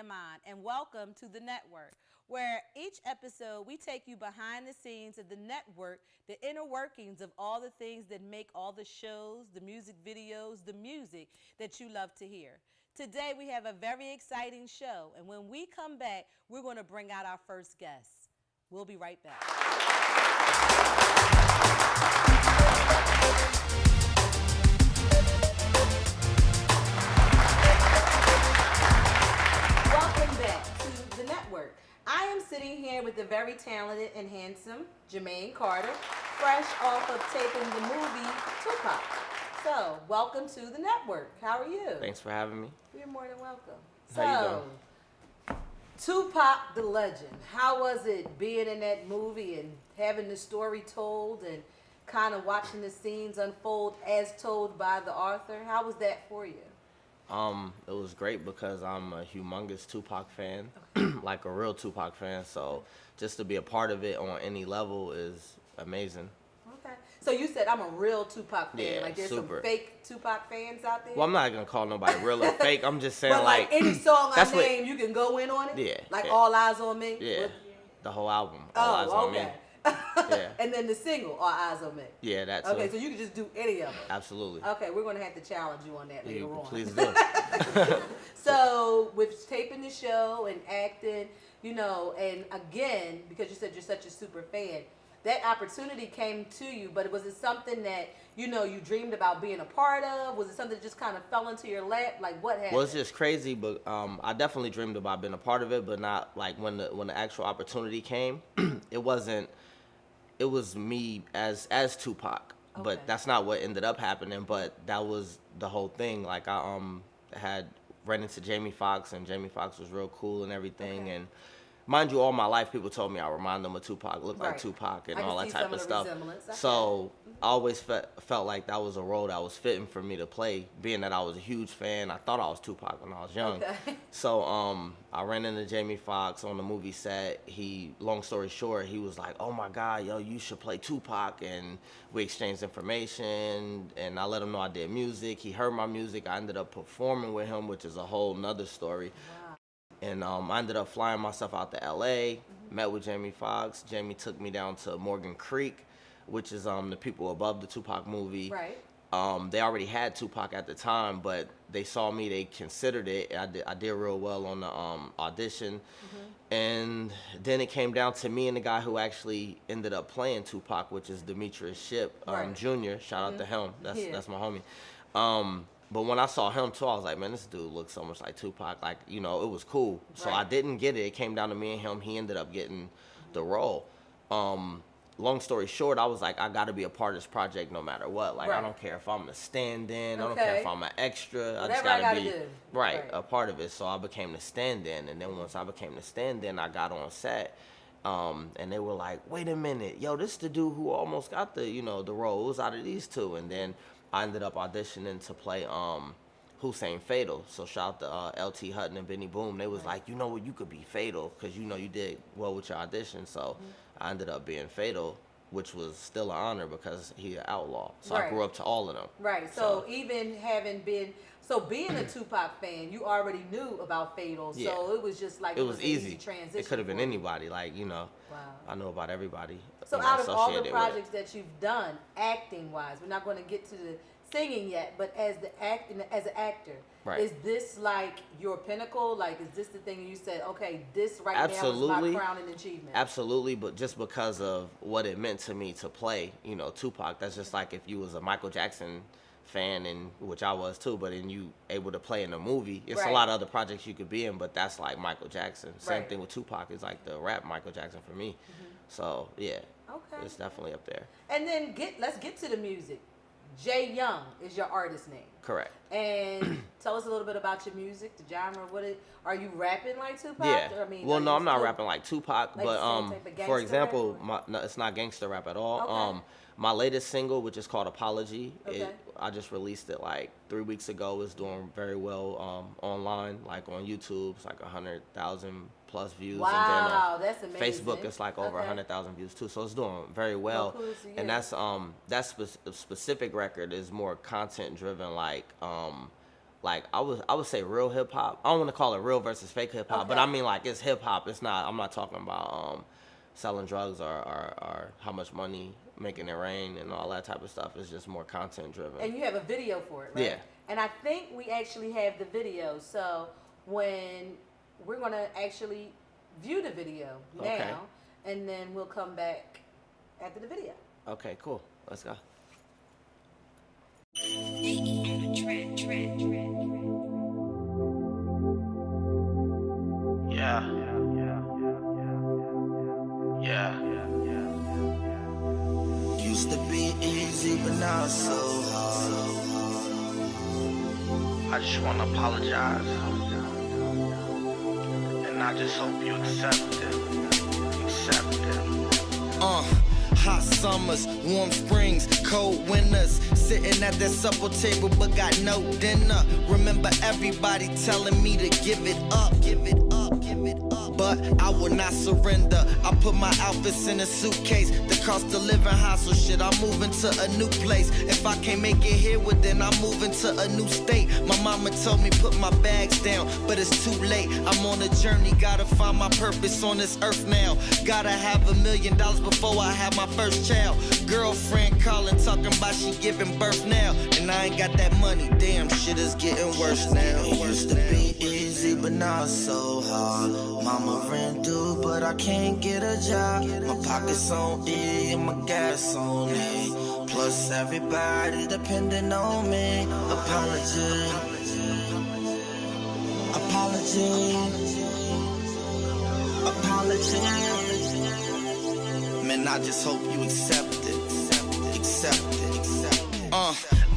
mind, and welcome to the network, where each episode we take you behind the scenes of the network, the inner workings of all the things that make all the shows, the music videos, the music that you love to hear. Today we have a very exciting show, and when we come back, we're going to bring out our first guest. We'll be right back. Welcome back to the network. I am sitting here with the very talented and handsome Jermaine Carter, fresh off of taping the movie Tupac. So, welcome to the network. How are you? Thanks for having me. You're more than welcome. How you doing? Tupac the legend. How was it being in that movie and having the story told and kind of watching the scenes unfold as told by the author? How was that for you? It was great because I'm a humongous Tupac fan, like a real Tupac fan. So just to be a part of it on any level is amazing. Okay. So you said I'm a real Tupac fan. Yeah, like there's super. some fake Tupac fans out there? Well, I'm not gonna call nobody real or fake. I'm just saying but like any song I name, you can go in on it? Yeah. Like yeah. All Eyes on Me? Yeah. The whole album. All Eyes on Me. Yeah. And then the single, All Eyes on Me. Yeah, that's okay. So you can just do any of them. Absolutely. Okay, we're gonna have to challenge you on that later on. Please do. So with taping the show and acting, you know, and again, because you said you're such a super fan, that opportunity came to you, but was it something that, you know, you dreamed about being a part of? Was it something that just kind of fell into your lap? Like what happened? Well, it's just crazy, but I definitely dreamed about being a part of it, but not like when the actual opportunity came. It wasn't. It was me as Tupac, but that's not what ended up happening. But that was the whole thing. Like I had ran into Jamie Foxx, and Jamie Foxx was real cool and everything. And mind you, all my life people told me I remind them of Tupac, look like Tupac, and all that type of stuff. So I always felt like that was a role that was fitting for me to play, being that I was a huge fan. I thought I was Tupac when I was young. So I ran into Jamie Foxx on the movie set. Long story short, he was like, "Oh my God, yo, you should play Tupac," and we exchanged information. And I let him know I did music. He heard my music. I ended up performing with him, which is a whole nother story. Wow. And I ended up flying myself out to LA, met with Jamie Foxx. Jamie took me down to Morgan Creek, which is the people above the Tupac movie. Right. They already had Tupac at the time, but they saw me, they considered it. I did real well on the audition. And then it came down to me and the guy who actually ended up playing Tupac, which is Demetrius Shipp Jr. Shout out to him. That's my homie. But when I saw him too, I was like, man, this dude looks so much like Tupac. Like, you know, it was cool. So I didn't get it. It came down to me and him. He ended up getting the role. Long story short, I was like, I got to be a part of this project no matter what. Like, I don't care if I'm a stand-in. I don't care if I'm an extra. I just got to be a part of it. So I became the stand-in. And then once I became the stand-in, I got on set. And they were like, wait a minute. Yo, this is the dude who almost got the, you know, the roles out of these two. And then I ended up auditioning to play Hussein Fatal. So shout out to LT Hutton and Benny Boom. They was like, you know what, you could be Fatal because you know you did well with your audition. So I ended up being Fatal, which was still an honor because he's an outlaw. So I grew up to all of them. Right. So even being a Tupac fan, you already knew about Fatal. So it was just like it was easy transition. It could have been anybody. Like, you know, I know about everybody. So out of all the projects that you've done, acting wise, we're not going to get to the singing yet, but as an actor, is this like your pinnacle? Like, is this the thing you said, okay, this now is my crowning achievement? Absolutely, but just because of what it meant to me to play, you know, Tupac, that's just like if you was a Michael Jackson fan, and which I was too, but then you able to play in a movie. It's a lot of other projects you could be in, but that's like Michael Jackson. Same thing with Tupac. Is like the rap Michael Jackson for me. So yeah, it's definitely up there. And then let's get to the music. Jay Young is your artist name. Correct. And tell us a little bit about your music, the genre. Are you rapping like Tupac? Yeah. Or, I mean, well, no, I'm not rapping like Tupac, like but for example, it's not gangster rap at all. My latest single, which is called Apology, I just released it like 3 weeks ago. It's doing very well online, like on YouTube. It's like 100,000 plus views. Wow, and then that's amazing. Facebook, it's like over 100,000 views too. So it's doing very well. Cool and that's specific record is more content driven, like like I would say real hip hop. I don't want to call it real versus fake hip hop, but I mean like it's hip hop. It's not. I'm not talking about selling drugs or how much money making it rain and all that type of stuff. It's just more content driven. And you have a video for it, right? Yeah. And I think we actually have the video. So when we're gonna actually view the video now, and then we'll come back after the video. Okay, cool. Let's go. Yeah. Used to be easy, but now it's so hard. I just wanna apologize, and I just hope you accept it. Hot summers, warm springs, cold winters. Sitting at that supper table but got no dinner. Remember everybody telling me to give it up. But I will not surrender. I put my outfits in a suitcase. The cost of living high, so shit, I'm moving to a new place. If I can't make it here, well then I'm moving to a new state. My mama told me put my bags down, but it's too late. I'm on a journey, gotta find my purpose on this earth now. Gotta have $1 million before I have my first child. Girlfriend calling, talking about she giving birth now. And I ain't got that money, damn, shit is getting worse now. It used to be easy, but now it's so hard. Mama rent due, but I can't get a job. My pockets on E and my gas on E. Plus everybody depending on me. Apology. Man, I just hope you accept it.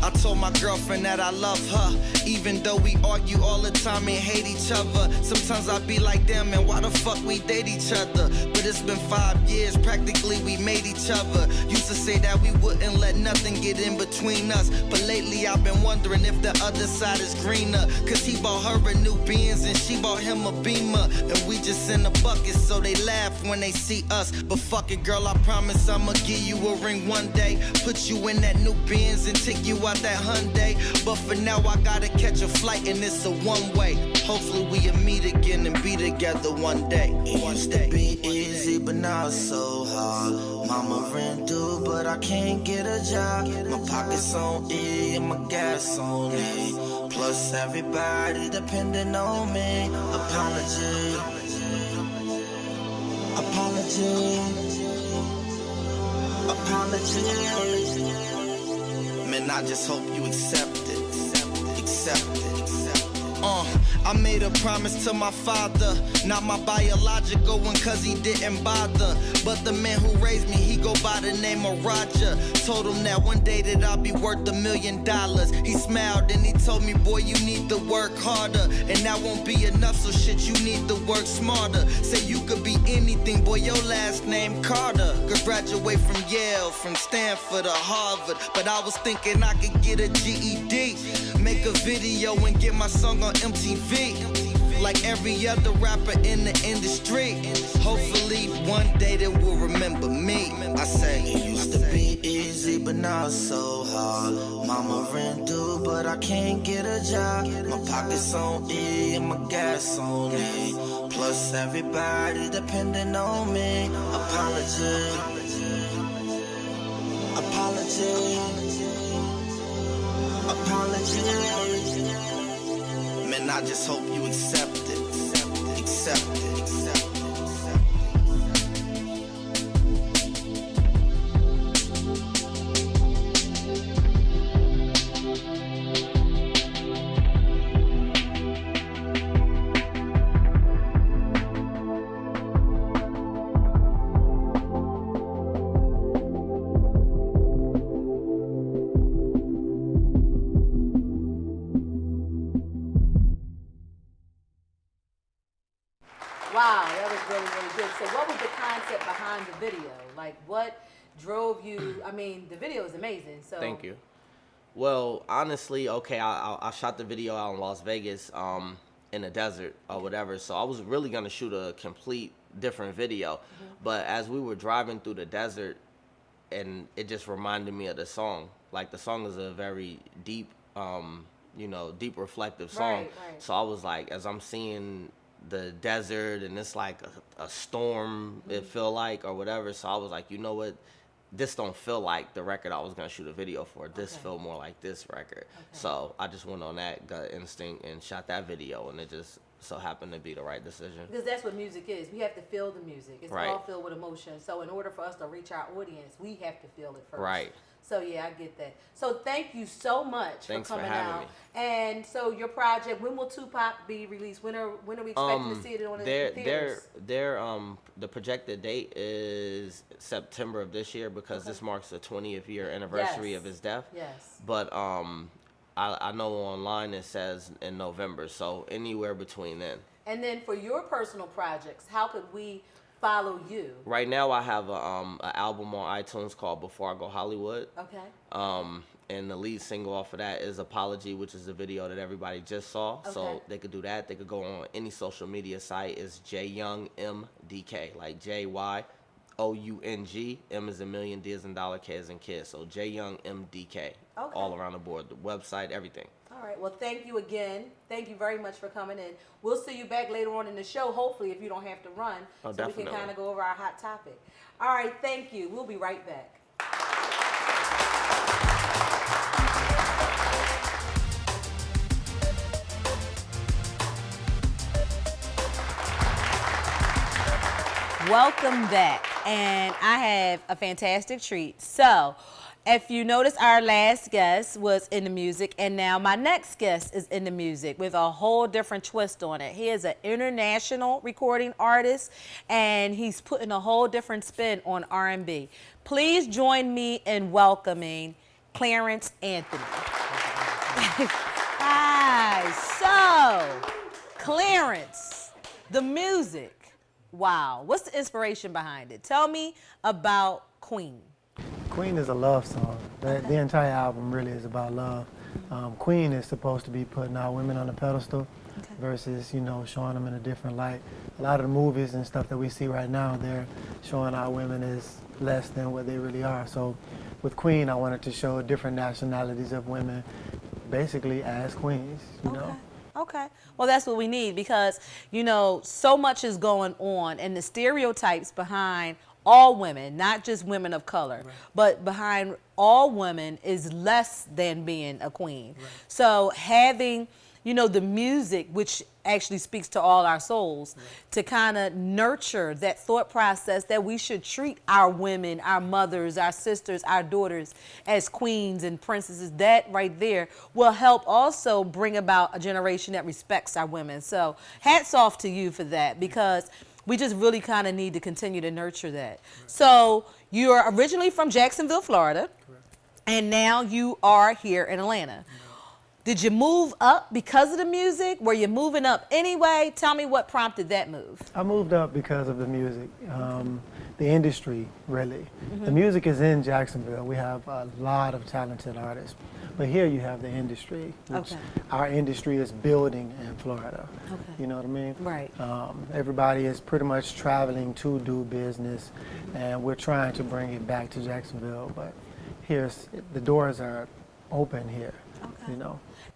I told my girlfriend that I love her, even though we argue all the time and hate each other. Sometimes I be like, damn man, why the fuck we date each other? But it's been 5 years, practically we made each other. Used to say that we wouldn't let nothing get in between us, but lately I've been wondering if the other side is greener. Cause he bought her a new Benz and she bought him a Beamer, and we just in the bucket, so they laugh when they see us. But fuck it, girl, I promise I'ma give you a ring one day. Put you in that new Benz and take you out that Hyundai. But for now I gotta catch a flight and it's a one-way. Hopefully we'll meet again and be together one day. It used to be easy, but now it's so hard. Mama rent due, but I can't get a job. My pockets on E and my gas on E. Plus everybody depending on me. Apology. Man, I just hope you accept it. I made a promise to my father, not my biological one, cause he didn't bother. But the man who raised me, he go by the name of Roger. Told him that one day that I'll be worth $1 million. He smiled and he told me, boy, you need to work harder. And that won't be enough, so shit, you need to work smarter. Say you could be anything, boy, your last name Carter. Could graduate from Yale, from Stanford or Harvard. But I was thinking I could get a GED, make a video and get my song on MTV. Like every other rapper in the industry. Hopefully one day they will remember me. I say it used to be easy, but now it's so hard. Mama rent due, but I can't get a job. My pockets on E and my gas on E. Plus everybody depending on me. Apology. Man, I just hope you accept it. Wow, that was really, really good. So what was the concept behind the video? Like, what drove you? I mean, the video is amazing. So Thank you. Well, honestly, okay, I shot the video out in Las Vegas in the desert or whatever, so I was really going to shoot a complete different video. But as we were driving through the desert, and it just reminded me of the song. Like, the song is a very deep deep reflective song. Right. So I was like, as I'm seeing the desert and it's like a storm, it feel like, or whatever. So I was like, you know what? This don't feel like the record I was gonna shoot a video for. This feel more like this record. So I just went on that gut instinct and shot that video, and it just so happened to be the right decision. Because that's what music is. We have to feel the music. It's all filled with emotion. So in order for us to reach our audience, we have to feel it first. Right. So yeah, I get that. So thank you so much Thanks for coming for having out. me. And so your project, when will Tupac be released? When are we expecting to see it on the theaters? The projected date is September of this year because this marks the 20th year anniversary of his death. Yes. But I know online it says in November, so anywhere between then. And then for your personal projects, how could we follow you? Right now I have a album on iTunes called Before I Go Hollywood. Okay. And the lead single off of that is Apology, which is the video that everybody just saw. Okay. So they could do that. They could go on any social media site. It's JYoungMDK, like JYOUNG. M is a million, D is in dollar, K is in kid. So JYoungMDK, all around the board, the website, everything. All right. Well, thank you again. Thank you very much for coming in. We'll see you back later on in the show, hopefully, if you don't have to run. Oh, so definitely. We can kind of go over our hot topic. All right. Thank you. We'll be right back. Welcome back, and I have a fantastic treat. So, if you notice, our last guest was in the music, and now my next guest is in the music with a whole different twist on it. He is an international recording artist, and he's putting a whole different spin on R&B. Please join me in welcoming Clarence Anthony. Hi. So, Clarence, the music. Wow. What's the inspiration behind it? Tell me about Queen. Queen is a love song. The entire album really is about love. Queen is supposed to be putting our women on a pedestal versus, showing them in a different light. A lot of the movies and stuff that we see right now, they're showing our women as less than what they really are. So with Queen, I wanted to show different nationalities of women basically as queens, you know. Okay. Well, that's what we need because, so much is going on and the stereotypes behind all women, not just women of color, but behind all women is less than being a queen. So having, the music, which actually speaks to all our souls, to kind of nurture that thought process that we should treat our women, our mothers, our sisters, our daughters as queens and princesses, that right there will help also bring about a generation that respects our women. So hats off to you for that because we just really kind of need to continue to nurture that. So you're originally from Jacksonville, Florida, and now you are here in Atlanta. Did you move up because of the music? Were you moving up anyway? Tell me what prompted that move. I moved up because of the music, the industry, really. The music is in Jacksonville. We have a lot of talented artists. But here you have the industry, which our industry is building in Florida. You know what I mean? Right. Everybody is pretty much traveling to do business, and we're trying to bring it back to Jacksonville. But the doors are open here,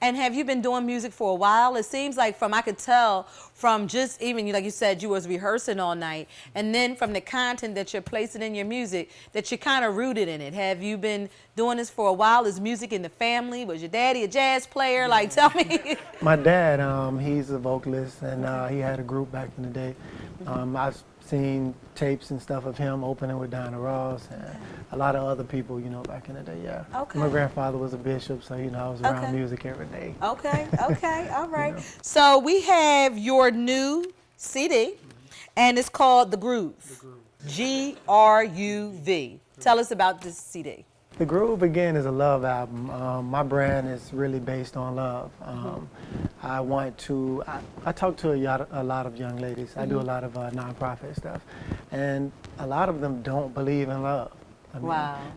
And have you been doing music for a while? It seems like I could tell from just even, like you said, you was rehearsing all night, and then from the content that you're placing in your music, that you're kind of rooted in it. Have you been doing this for a while? Is music in the family? Was your daddy a jazz player? Like, tell me. My dad, he's a vocalist, and he had a group back in the day. I've seen tapes and stuff of him opening with Diana Ross and a lot of other people, back in the day, My grandfather was a bishop, so, I was around music every day. Okay, all right. So we have your new CD, and it's called The Groove. G-R-U-V. Tell us about this CD. The Groove, again, is a love album. My brand is really based on love. I talk to a lot of young ladies. I do a lot of nonprofit stuff. And a lot of them don't believe in love.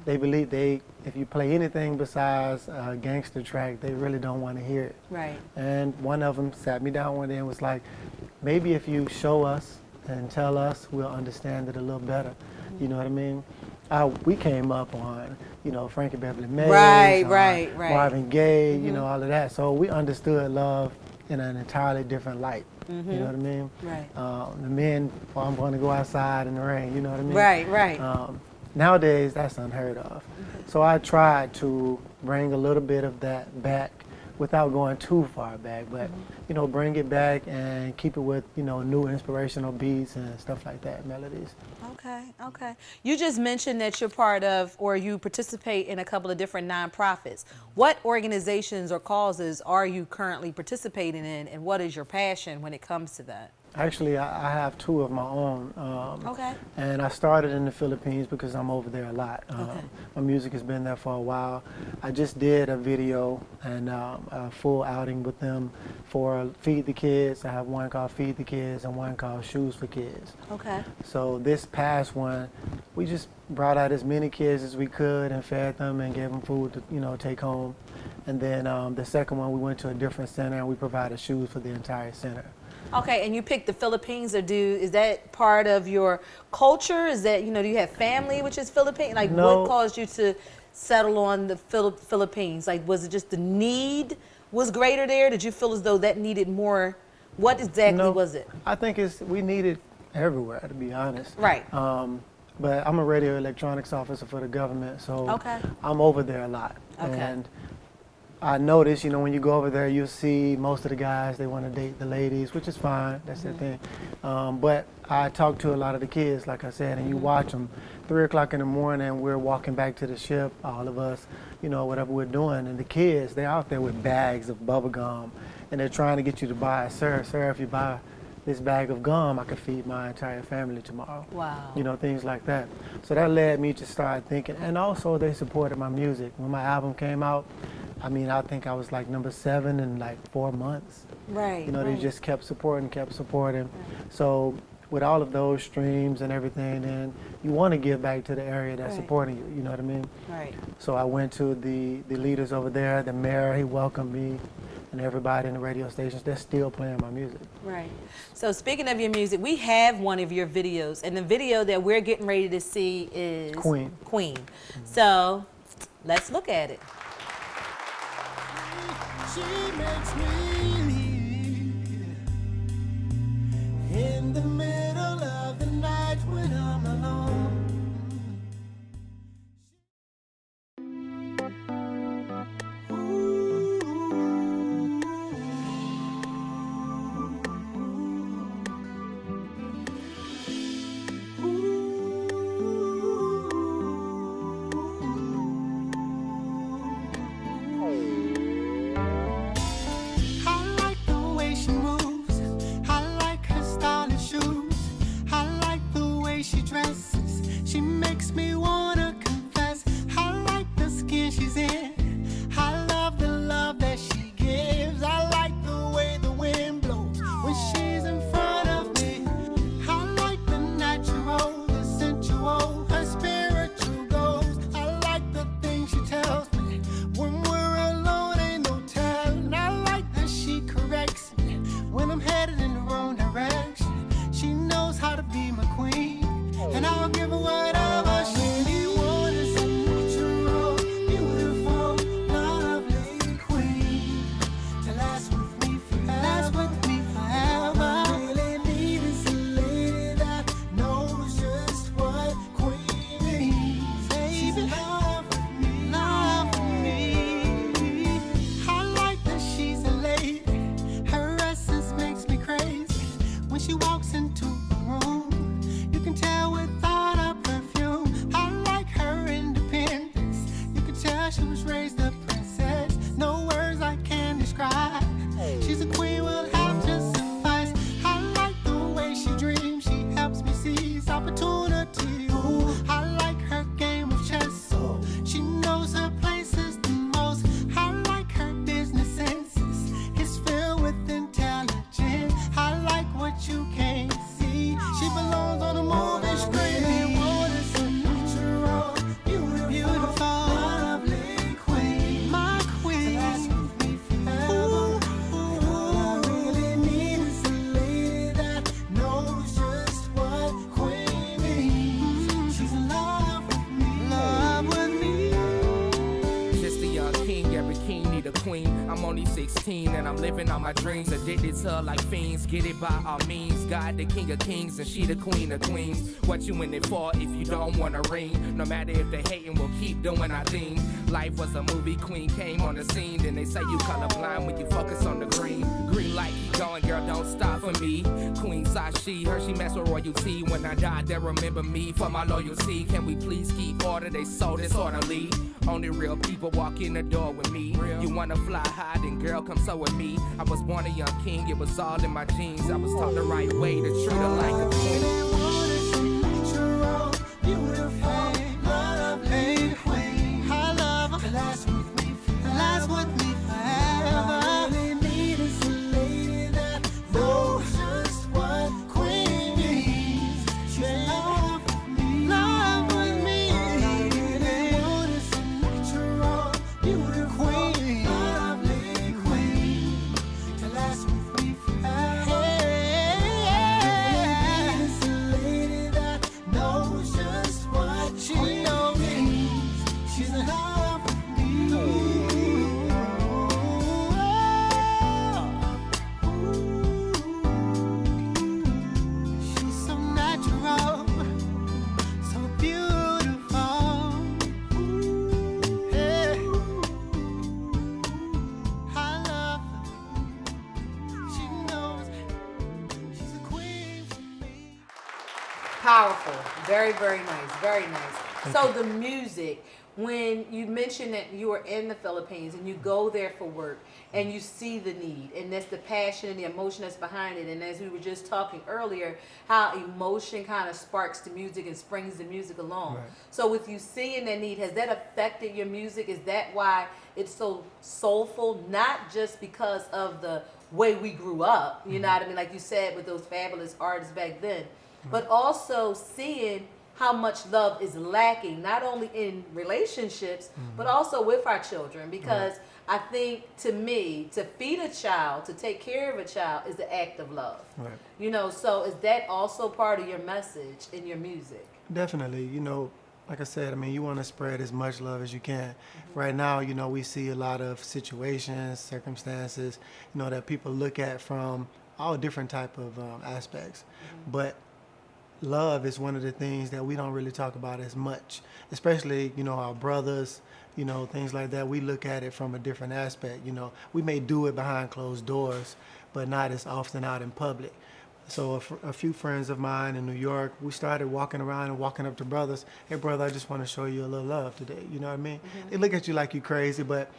They believe if you play anything besides a gangster track, they really don't want to hear it. Right. And one of them sat me down one day and was like, maybe if you show us and tell us, we'll understand it a little better. You know what I mean? we came up on, you know, Frankie Beverly Mays, Right. Marvin Gaye, you know, all of that. So we understood love in an entirely different light. You know what I mean? Right. The men, well, I'm going to go outside in the rain. You know what I mean? Right. Nowadays, that's unheard of. So I tried to bring a little bit of that back without going too far back, but you know, bring it back and keep it with, you know, new inspirational beats and stuff like that, melodies. Okay. You just mentioned that you're part of, or you participate in a couple of different nonprofits. What organizations or causes are you currently participating in, and what is your passion when it comes to that? Actually, I have two of my own. Okay. And I started in the Philippines because I'm over there a lot. My music has been there for a while. I just did a video and a full outing with them for Feed the Kids. I have one called Feed the Kids and one called Shoes for Kids. Okay. So this past one, we just brought out as many kids as we could and fed them and gave them food to, you know, take home. And then the second one, we went to a different center and we provided shoes for the entire center. Okay, and you picked the Philippines, or is that part of your culture? Is that, you know, do you have family which is Philippine? Like, No. what caused you to settle on the Philippines? Like, was it just the need was greater there? Did you feel as though that needed more? What exactly was it? I think we need it everywhere, to be honest. Right. But I'm a radio electronics officer for the government, so Okay. I'm over there a lot. Okay. And I noticed, you know, when you go over there, you'll see most of the guys, they want to date the ladies, which is fine. That's their thing. But I talk to a lot of the kids, like I said, and you watch them. 3 o'clock in the morning, we're walking back to the ship, all of us, you know, whatever we're doing. And the kids, they're out there with bags of bubble gum, and they're trying to get you to buy, sir, if you buy this bag of gum, I could feed my entire family tomorrow. Wow. You know, things like that. So that led me to start thinking. And also, they supported my music. When my album came out, I mean, I think I was like number 7 in like 4 months. Right. You know, they just kept supporting. So with all of those streams and everything, then you want to give back to the area that's supporting you, you know what I mean? Right. So I went to the leaders over there, the mayor, he welcomed me, and everybody in the radio stations, they're still playing my music. Right. So speaking of your music, we have one of your videos, and the video that we're getting ready to see is Queen. So let's look at it. She makes me in the middle of the night when I'm alone. Beautiful, lovely queen. I'm only 16 and I'm living on my dreams. Addicted to her like fiends, get it by all means. God the king of kings and she the queen of queens. What you in it for if you don't want a ring? No matter if they hating, we'll keep doing our thing. Life was a movie, queen came on the scene. Then they say you colorblind when you focus on the green. Green light, keep going, girl, don't stop for me. Queen Sashi, her she mess with royalty. When I die, they'll remember me for my loyalty. Can we please keep order? They so disorderly. Only real people walk in the door with me. You wanna fly high, then girl, come so with me. I was born a young king, it was all in my genes. I was taught the right way to treat her like a queen. Last with me forever. All they need is a lady that knows just what queen means. She's love with me. All I really want is a natural, beautiful, lovely queen to last with me forever. All they need is a lady that knows just what she means. She's love with me. Powerful. Very, very nice. Very nice. So the music, when you mentioned that you were in the Philippines and you go there for work and you see the need, and that's the passion and the emotion that's behind it, and as we were just talking earlier, how emotion kind of sparks the music and springs the music along. Right. So with you seeing that need, has that affected your music? Is that why it's so soulful? Not just because of the way we grew up, you know what I mean, like you said, with those fabulous artists back then, but also seeing how much love is lacking, not only in relationships, but also with our children. Because I think, to me, to feed a child, to take care of a child is the act of love. Right. You know, so is that also part of your message in your music? Definitely. You know, like I said, I mean, you want to spread as much love as you can. Right now, you know, we see a lot of situations, circumstances, you know, that people look at from all different type of aspects. But love is one of the things that we don't really talk about as much, especially, you know, our brothers, you know, things like that. We look at it from a different aspect. You know, we may do it behind closed doors, but not as often out in public. So a few friends of mine in New York, we started walking around and walking up to brothers. Hey, brother, I just want to show you a little love today. You know what I mean? They look at you like you crazy, but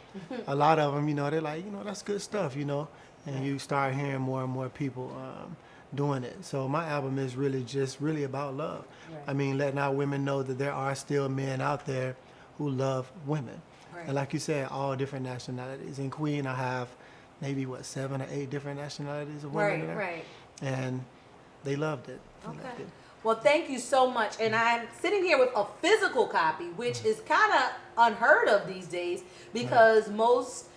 a lot of them, you know, they're like, you know, that's good stuff, you know. And you start hearing more and more people doing it. So my album is really about love. Right. I mean, letting our women know that there are still men out there who love women. Right. And like you said, all different nationalities. In Queen, I have maybe, 7 or 8 different nationalities of women there. Right. And they loved it. They Okay. loved it. Well, thank you so much. And I'm sitting here with a physical copy, which is kind of unheard of these days because most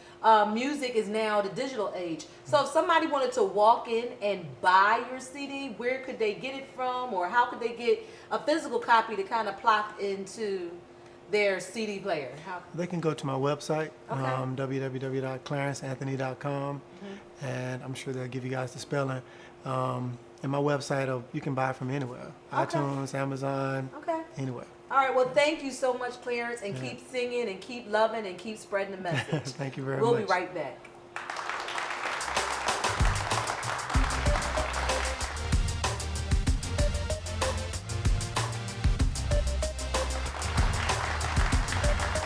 music is now the digital age. So if somebody wanted to walk in and buy your CD, where could they get it from, or how could they get a physical copy to kind of plop into their CD player? They can go to my website, Okay. www.clarenceanthony.com, and I'm sure they'll give you guys the spelling. And my website, you can buy it from anywhere. Okay. iTunes, Amazon, Okay. anywhere. All right. Well, thank you so much, Clarence, and keep singing and keep loving and keep spreading the message. Thank you very We'll much. be right back.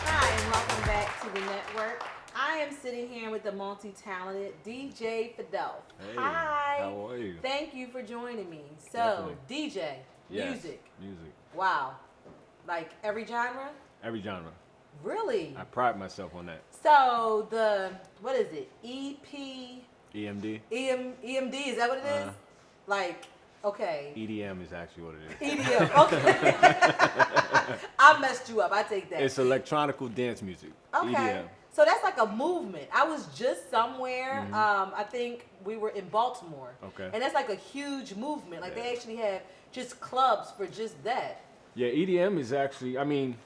Hi, and welcome back to the network. I am sitting here with the multi-talented DJ Fidel. Hey, Hi. how are you? Thank you for joining me. So, Definitely. DJ, Yes, music. Music. Wow. Like every genre? Every genre. Really? I pride myself on that. So what is it? EP, EMD. EMD, is that what it is? Like, okay. EDM is actually what it is. EDM, okay. I messed you up, I take that. It's electronical dance music. Okay. EDM. So that's like a movement. I was just somewhere, I think we were in Baltimore. Okay. And that's like a huge movement. Like they Yeah. actually have just clubs for just that. Yeah, EDM is actually, I mean,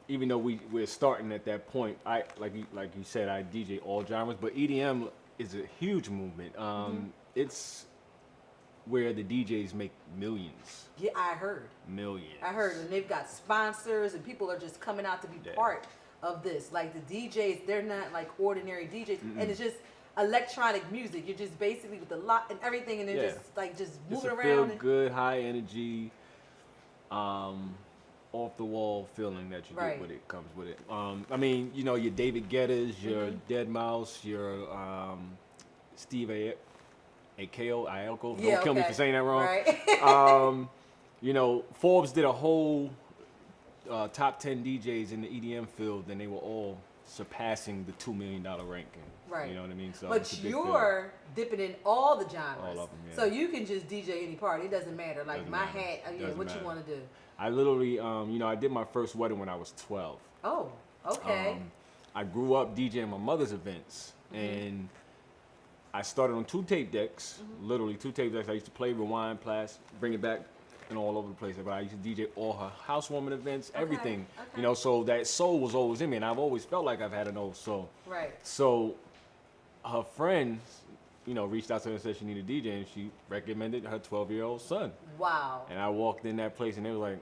even though we're starting at that point, I like you said, I DJ all genres, but EDM is a huge movement. It's where the DJs make millions. Yeah, I heard. Millions. I heard, and they've got sponsors, and people are just coming out to be part of this. Like the DJs, they're not like ordinary DJs, and it's just electronic music. You're just basically with the lot and everything, and they're just moving it's a around. Feel good, high energy, off the wall feeling that you get with it comes with it. I mean, you know, your David Guettas, your Dead Mouse, your Steve Aoki. Don't kill me for saying that wrong. Right. You know, Forbes did a whole top 10 DJs in the EDM field, and they were all surpassing the $2 million ranking. Right. You know what I mean? So but you're dipping in all the genres. All of them, yeah. So you can just DJ any party. It doesn't matter. Like Doesn't my matter. hat, Doesn't what matter. you want to do. I literally, you know, I did my first wedding when I was 12. Oh, okay. I grew up DJing my mother's events, and I started on 2 tape decks, literally 2 tape decks. I used to play, rewind, blast, bring it back, and all over the place. But I used to DJ all her housewarming events, everything. okay. You know, so that soul was always in me, and I've always felt like I've had an old soul. Right. So her friends, you know, reached out to her and said she needed a DJ, and she recommended her 12-year-old son. Wow. And I walked in that place, and they were like,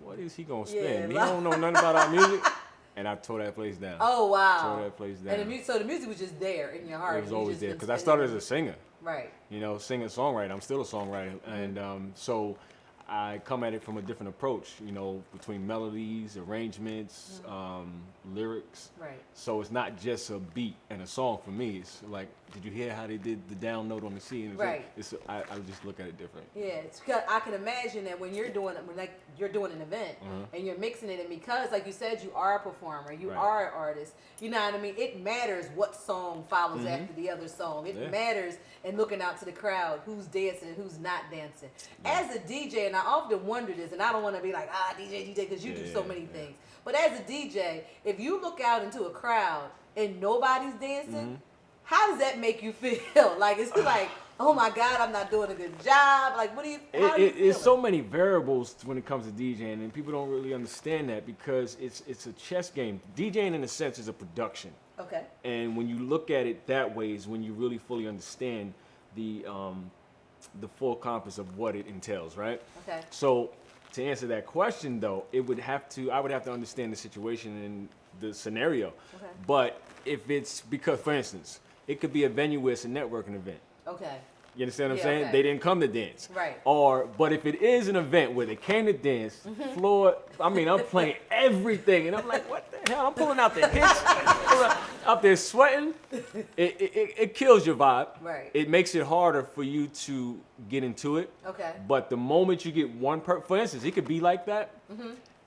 what is he going to Yeah, spin? He like- don't know nothing about our music. And I tore that place down. Oh, wow. Tore that place down. And so the music was just there in your heart. It was and you always just there, been because I spinning started as a singer. Right. You know, singer-songwriter. I'm still a songwriter. And so I come at it from a different approach, you know, between melodies, arrangements, lyrics. Right. So it's not just a beat and a song for me. It's like, did you hear how they did the down note on the C? And it's Right. I just look at it different. Yeah, it's because I can imagine that when you're doing you're doing an event and you're mixing it, and because like you said, you are a performer, you Right. are an artist. You know what I mean? It matters what song follows after the other song. It matters in looking out to the crowd, who's dancing, who's not dancing. As a DJ, and I often wonder this, and I don't want to be like DJ, because you do so many things. But as a DJ, if you look out into a crowd and nobody's dancing, how does that make you feel? Like, it's like, oh my God, I'm not doing a good job. Like, what do you? How do you feel? It's so many variables when it comes to DJing, and people don't really understand that because it's a chess game. DJing, in a sense, is a production. Okay. And when you look at it that way, is when you really fully understand the full compass of what it entails, right? Okay. So to answer that question, though, I would have to understand the situation and the scenario. Okay. But if it's because, for instance, it could be a venue where it's a networking event. Okay. You understand what I'm Yeah, saying? okay. They didn't come to dance. Right. But if it is an event where they came to dance, floor, I mean, I'm playing everything, and I'm like, what the hell? I'm pulling out the hits, up there sweating. It kills your vibe. Right. It makes it harder for you to get into it. Okay. But the moment you get for instance, it could be like that,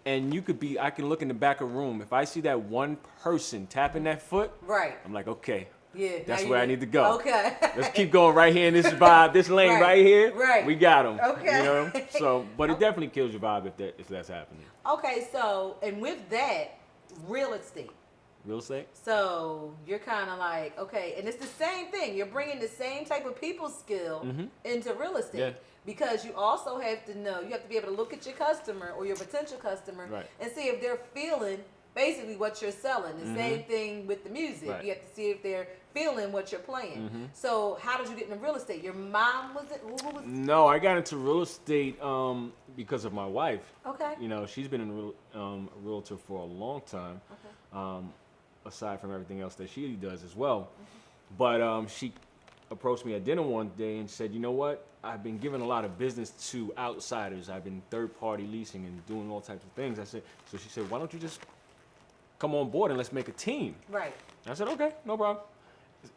and I can look in the back of the room. If I see that one person tapping that foot, Right. I'm like, okay. Yeah. That's now where I you- need to go. Okay. Let's keep going right here in this vibe, this lane Right, right here. right. We got them. Okay. You know. So, but it definitely kills your vibe if that's happening. Okay. So, and with that, real estate. Real estate. So you're kind of like, okay, and it's the same thing. You're bringing the same type of people skill into real estate. Yeah. Because you also have to know, you have to be able to look at your customer or your potential customer Right. and see if they're feeling basically what you're selling. The same thing with the music. Right. You have to see if they're feeling what you're playing. So how did you get into real estate? Your mom was it? Who was? No, I got into real estate because of my wife. Okay. You know, she's been a realtor for a long time. Okay. Aside from everything else that she does as well. But she approached me at dinner one day and said, you know what? I've been giving a lot of business to outsiders. I've been third-party leasing and doing all types of things. So she said, why don't you just come on board and let's make a team? Right. I said, okay, no problem.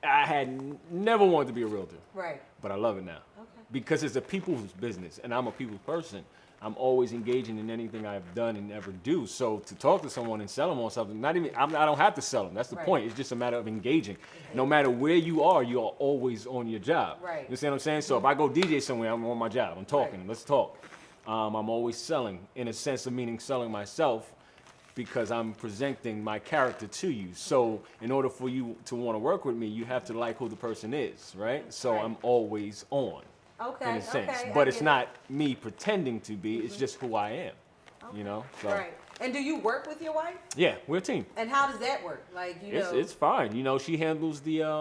I had never wanted to be a realtor, Right. but I love it now. Okay. Because it's a people's business, and I'm a people's person. I'm always engaging in anything I've done and ever do. So to talk to someone and sell them on something, I don't have to sell them. That's the Right. point. It's just a matter of engaging. No matter where you are always on your job. Right. You understand what I'm saying? So if I go DJ somewhere, I'm on my job. I'm talking. Right. Let's talk. I'm always selling, in a sense of meaning selling myself, because I'm presenting my character to you. So in order for you to want to work with me, you have to like who the person is, right? So Right. I'm always on. Okay. In a sense, Okay. but I it's get it. not me pretending to be. It's just who I am. You know. So, Right. And do you work with your wife? Yeah, we're a team. And how does that work? Like, you know. It's fine. You know, she handles the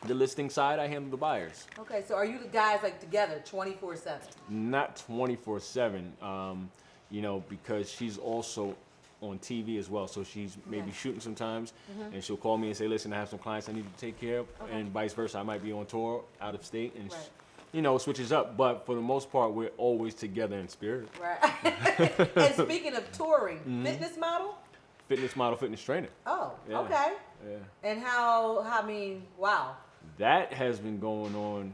listing side. I handle the buyers. Okay, so are you guys like together 24/7? Not 24/7. You know, because she's also on TV as well. So she's maybe shooting sometimes, and she'll call me and say, "Listen, I have some clients I need to take care of," and vice versa. I might be on tour out of state, and you know, it switches up. But for the most part, we're always together in spirit. Right. And speaking of touring, fitness model? Fitness model, fitness trainer. Oh, Yeah. okay. Yeah. And how? I mean, wow. That has been going on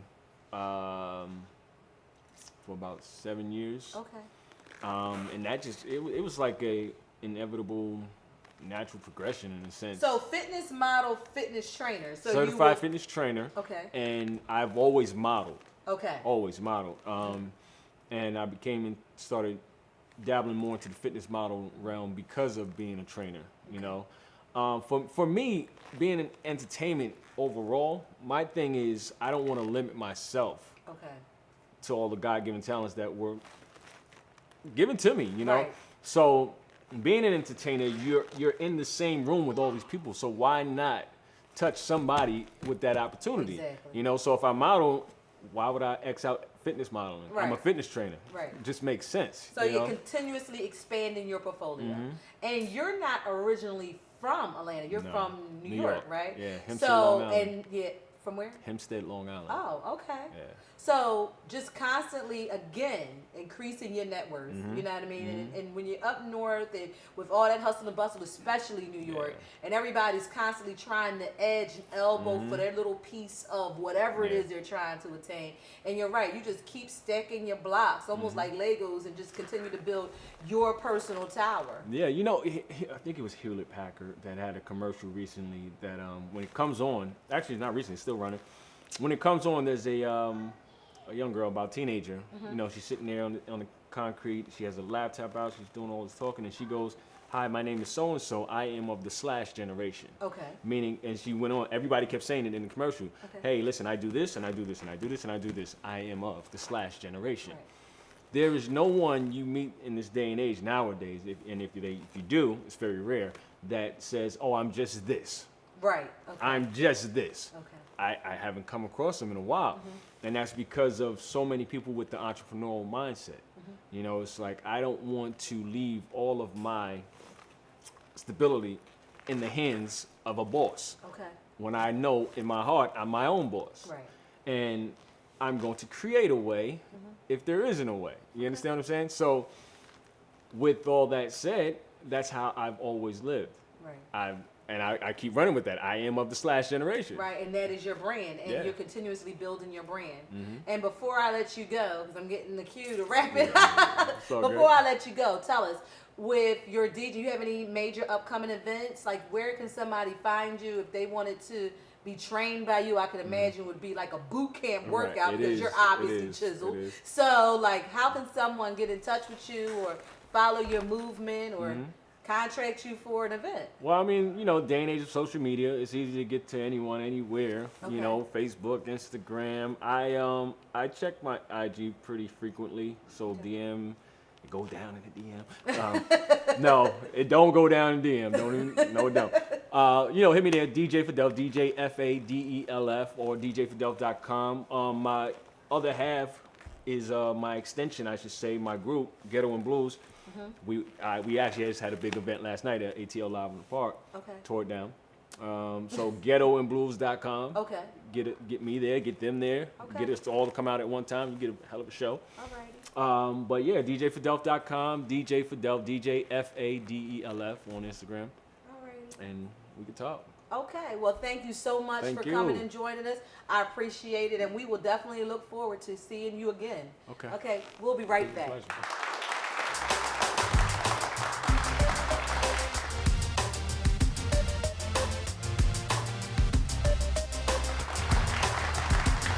for about 7 years. Okay. And that just it was like a inevitable natural progression in a sense. So fitness model, fitness trainer. So certified fitness trainer. Okay. And I've always modeled. Okay. Always modeled. And I started dabbling more into the fitness model realm because of being a trainer. You know, for me, being in entertainment overall, my thing is I don't want to limit myself to all the God-given talents that were given to me. You know, Right. so being an entertainer, you're in the same room with all these people. So why not touch somebody with that opportunity? Exactly. You know, so if I model, why would I X out fitness modeling? I'm a Right. fitness trainer. Right. It just makes sense. So you you're know? continuously expanding your portfolio. And you're not originally from Atlanta. You're No. from New New York, York. right? Yeah, Hempstead, So, Long Island. and yeah, from where? Hempstead, Long Island. Oh, okay. Yeah. So just constantly, again, increasing your net worth. You know what I mean? And when you're up north and with all that hustle and bustle, especially New York, and everybody's constantly trying to edge and elbow for their little piece of whatever it is they're trying to attain. And you're right, you just keep stacking your blocks, almost like Legos, and just continue to build your personal tower. Yeah, you know, I think it was Hewlett Packard that had a commercial recently that when it comes on, actually it's not recently, it's still running. When it comes on, there's a young girl, about a teenager. You know, she's sitting there on the concrete. She has a laptop out. She's doing all this talking, and she goes, "Hi, my name is so and so. I am of the slash generation." Okay. Meaning, and she went on. Everybody kept saying it in the commercial. Okay. Hey, listen, I do this, and I do this, and I do this, and I do this. I am of the slash generation. Right. There is no one you meet in this day and age nowadays, if you do, it's very rare, that says, "Oh, I'm just this. Right. Okay. I'm just this." Okay. I haven't come across them in a while. And that's because of so many people with the entrepreneurial mindset. You know, it's like I don't want to leave all of my stability in the hands of a boss. Okay. When I know in my heart I'm my own boss. Right. And I'm going to create a way if there isn't a way. You understand what I'm saying? So with all that said, that's how I've always lived. Right. I keep running with that. I am of the slash generation. Right, and that is your brand, and Yeah. you're continuously building your brand. And before I let you go, because I'm getting the cue to wrap it up, all before good. I let you go, tell us, with your DJ, do you have any major upcoming events? Like, where can somebody find you if they wanted to be trained by you? I could imagine would be like a boot camp Right, workout it because is, you're it obviously is, chiseled. it is. So, like, how can someone get in touch with you or follow your movement or contract you for an event? Well, I mean, you know, day and age of social media, it's easy to get to anyone, anywhere. Okay. You know, Facebook, Instagram. I check my IG pretty frequently, so DM, it go down in the DM. No, it don't go down in DM. Don't even, no, it don't. You know, hit me there, DJ Fidel, DJ FADELF, or DJFidel.com. My other half is my extension, I should say, my group, Ghetto and Blues. We actually just had a big event last night at ATL Live in the Park. Okay. Tore it down. So ghettoandblues.com. Okay. Get me there, get them there. Okay. Get us all to come out at one time. You get a hell of a show. Alrighty. But yeah, DJFidelf.com, DJ Fidel, DJ FADELF on Instagram, Alrighty. and we can talk. Okay, well, thank you so much Thank for you. coming and joining us. I appreciate it, and we will definitely look forward to seeing you again. Okay. Okay, we'll be right back. Pleasure.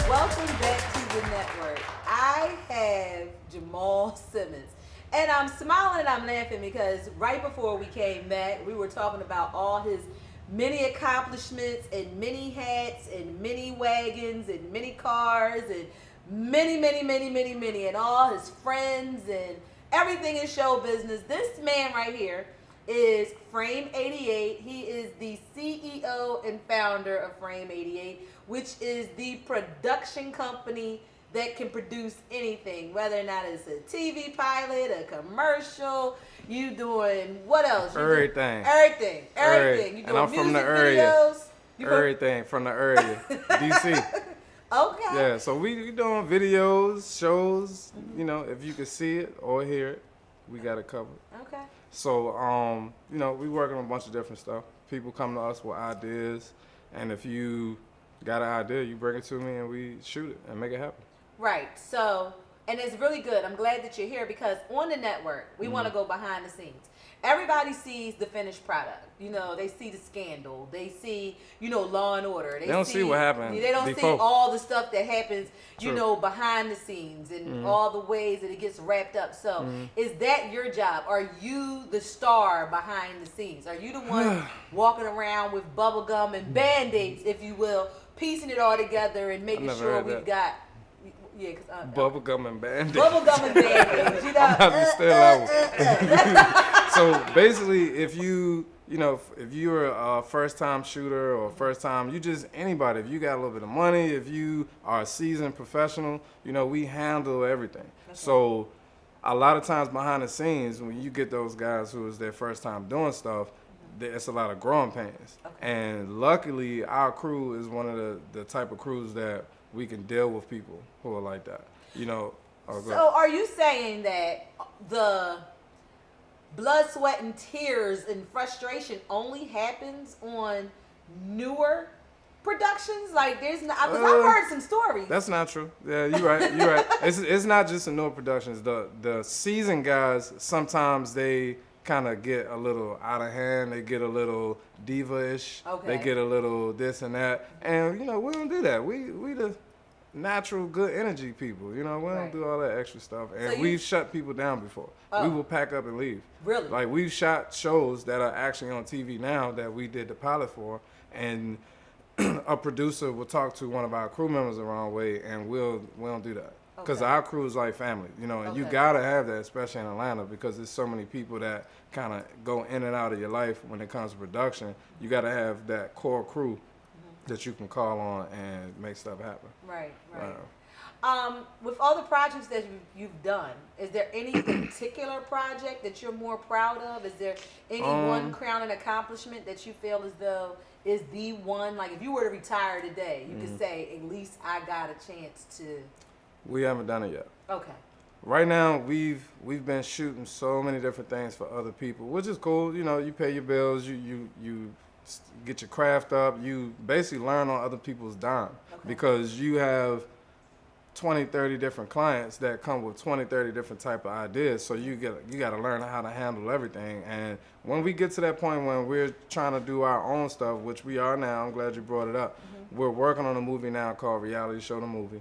Welcome back to the network. I have Jamal Simmons. And I'm smiling and I'm laughing because right before we came back, we were talking about all his many accomplishments and many hats and many wagons and many cars and many, and all his friends and everything in show business. This man right here is Frame 88. He is the CEO and founder of Frame 88, which is the production company that can produce anything, whether or not it's a TV pilot, a commercial. You doing what else? Everything. Everything. You doing and I'm music from the area. videos? Everything from the area, DC. Okay. Yeah, so we doing videos, shows. You know, if you can see it or hear it, we got it covered. Okay. So you know, we working on a bunch of different stuff. People come to us with ideas, and if you got an idea, you bring it to me, and we shoot it and make it happen. Right. So, and it's really good. I'm glad that you're here because on the network, we want to Mm-hmm. go behind the scenes. Everybody sees the finished product. You know, they see the scandal. They see, you know, Law and Order. They don't see what happened They don't see before. all the stuff that happens, you True. know, behind the scenes and Mm-hmm. all the ways that it gets wrapped up. So, is that your job? Are you the star behind the scenes? Are you the one walking around with bubble gum and Band-Aids, if you will, piecing it all together and making never sure heard we've that. got... Yeah, cause Bubblegum and Band-Aid. Bubblegum and Band-Aids, you know. I'm about to stay level. So basically, if you know, if you're a first-time shooter or first-time, you just anybody. If you got a little bit of money, if you are a seasoned professional, you know, we handle everything. So a lot of times behind the scenes, when you get those guys who is their first time doing stuff, it's a lot of growing pains. And luckily, our crew is one of the type of crews that we can deal with people who are like that. You know. So are you saying that the blood, sweat, and tears and frustration only happens on newer productions? Like there's not, because I've heard some stories. That's not true. Yeah, you're right. You're right. It's not just in newer productions. The seasoned guys, sometimes they kind of get a little out of hand. They get a little diva-ish. Okay. They get a little this and that. And, you know, we don't do that. We the natural good energy people. You know, we don't Right. do all that extra stuff. And So you- we've shut people down before. Oh. We will pack up and leave. Really? Like, we've shot shows that are actually on TV now that we did the pilot for. And a producer will talk to one of our crew members the wrong way, and we don't do that. Because Okay. our crew is like family, you know, and you Okay. gotta have that, especially in Atlanta, because there's so many people that kind of go in and out of your life when it comes to production. You gotta have that core crew that you can call on and make stuff happen. Right. With all the projects that you've done, is there any particular project that you're more proud of? Is there any one crowning accomplishment that you feel as though is the one? Like if you were to retire today, you could say, at least I got a chance to. We haven't done it yet. Okay. Right now, we've been shooting so many different things for other people, which is cool. You know, you pay your bills, you get your craft up, you basically learn on other people's dime because you have 20, 30 different clients that come with 20, 30 different type of ideas. So you got to learn how to handle everything. And when we get to that point when we're trying to do our own stuff, which we are now, I'm glad you brought it up. We're working on a movie now called Reality Show the Movie.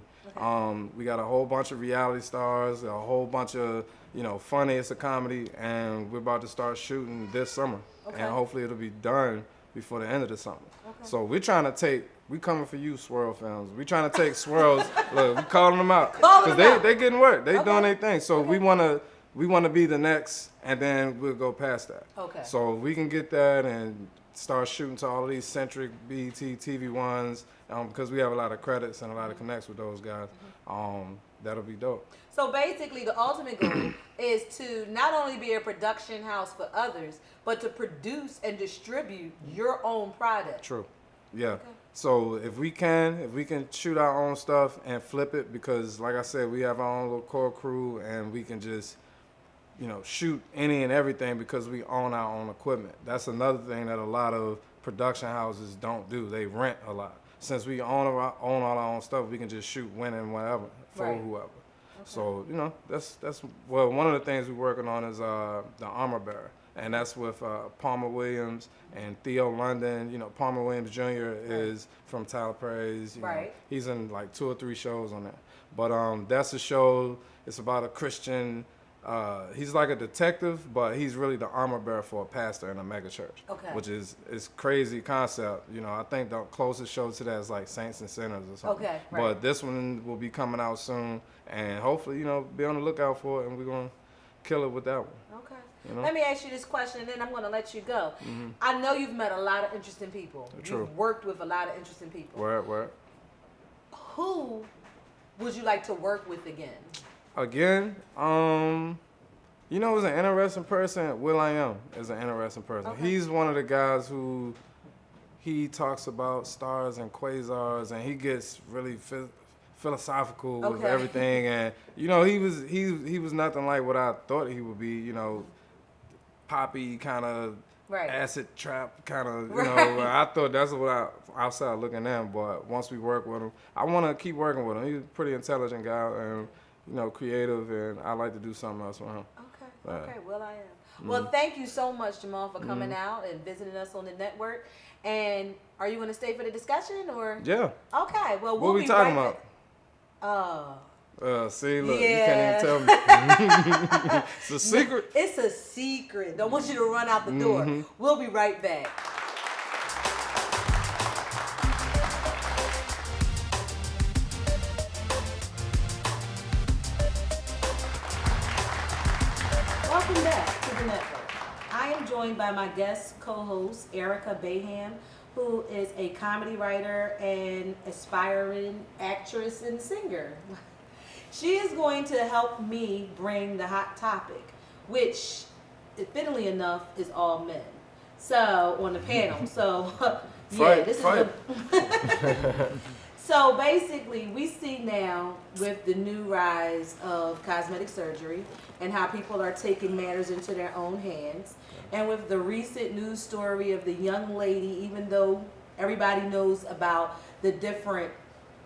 We got a whole bunch of reality stars, a whole bunch of, you know, funny, it's a comedy, and we're about to start shooting this summer. And hopefully it'll be done before the end of the summer. So we're trying to we coming for you, Swirl Films. We trying to take Swirls, look, we calling them out. Because they getting work, they doing their thing. So we wanna be the next, and then we'll go past that. Okay. So we can get that and start shooting to all of these centric BET TV ones, because we have a lot of credits and a lot of connects with those guys. That'll be dope. So basically, the ultimate goal is to not only be a production house for others, but to produce and distribute your own product. True. Yeah. So if we can shoot our own stuff and flip it, because like I said, we have our own little core crew, and we can just, you know, shoot any and everything because we own our own equipment. That's another thing that a lot of production houses don't do. They rent a lot. Since we own all our own stuff, we can just shoot when and whenever for whoever. So, you know, that's well, one of the things we're working on is the Armor Bearer. And that's with Palmer Williams and Theo London. You know, Palmer Williams Jr. is from Tyler Perry's. You know, he's in like 2 or 3 shows on that. But that's a show. It's about a Christian. He's like a detective, but he's really the armor bearer for a pastor in a mega church. Which is crazy concept. You know, I think the closest show to that is like Saints and Sinners or something. But this one will be coming out soon, and hopefully, you know, be on the lookout for it, and we're gonna kill it with that one. Okay. You know? Let me ask you this question, and then I'm going to let you go. I know you've met a lot of interesting people. True. You've worked with a lot of interesting people. Word. Who would you like to work with again? Again, you know, who's an interesting person? will.i.am is an interesting person. Okay. He's one of the guys who he talks about stars and quasars, and he gets really philosophical with Okay. everything. And you know, he was nothing like what I thought he would be. You know, poppy kind of Right. acid trap kind of. You Right. know, I thought that's what outside looking in. But once we work with him, I want to keep working with him. He's a pretty intelligent guy and creative, and I like to do something else with him. Okay. Okay. Well, I am. Well, thank you so much, Jamal, for coming out and visiting us on the network. And are you going to stay for the discussion or? Yeah. Okay. Well, What we be talking right about? back. See, look, Yeah. you can't even tell me. It's a secret. It's a secret. Don't want you to run out the door. We'll be right back. Welcome back to the network. I am joined by my guest co-host, Erica Baham, who is a comedy writer and aspiring actress and singer. She is going to help me bring the hot topic, which, fittingly enough, is all men. So, on the panel. So, yeah, this Fight. is So basically, we see now with the new rise of cosmetic surgery and how people are taking matters into their own hands. And with the recent news story of the young lady, even though everybody knows about the different,